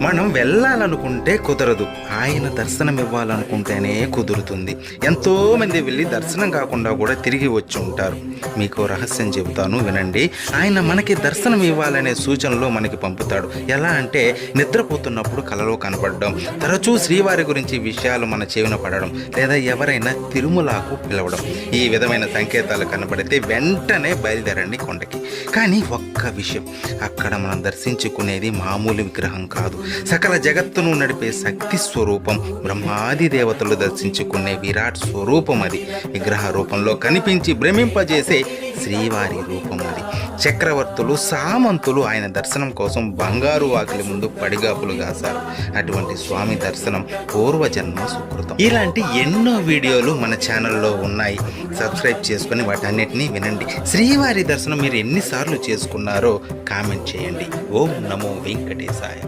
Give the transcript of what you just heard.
మనం వెళ్ళాలనుకుంటే కుదరదు, ఆయన దర్శనం ఇవ్వాలనుకుంటేనే కుదురుతుంది. ఎంతోమంది వెళ్ళి దర్శనం కాకుండా కూడా తిరిగి వచ్చి ఉంటారు. మీకు రహస్యం చెబుతాను, వినండి. ఆయన మనకి దర్శనం ఇవ్వాలనే సూచనలు మనకి పంపుతాడు. ఎలా అంటే నిద్రపోతున్నప్పుడు కలలో కనపడడం, తరచూ శ్రీవారి గురించి విషయాలు మన చెవిన పడడం, లేదా ఎవరైనా తిరుమలకు పిలవడం. ఈ విధమైన సంకేతాలు కనబడితే వెంటనే బయలుదేరండి కొండకి. కానీ ఒక్క విషయం, అక్కడ మనం దర్శించుకునేది మామూలు విగ్రహం కాదు, సకల జగత్తును నడిపే శక్తి స్వరూపం, బ్రహ్మాది దేవతలు దర్శించుకునే విరాట్ స్వరూపం అది. విగ్రహ రూపంలో కనిపించి భ్రమింపజేసే శ్రీవారి రూపం అది. చక్రవర్తులు, సామంతులు ఆయన దర్శనం కోసం బంగారు వాకిలి ముందు పడిగాపులు కాశారు. అటువంటి స్వామి దర్శనం పూర్వజన్మ సుకృతం. ఇలాంటి ఎన్నో వీడియోలు మన ఛానల్లో ఉన్నాయి. సబ్స్క్రైబ్ చేసుకుని వాటన్నిటినీ వినండి. శ్రీవారి దర్శనం మీరు ఎన్నిసార్లు చేసుకున్నారో కామెంట్ చేయండి. ఓం నమో వెంకటేశాయ.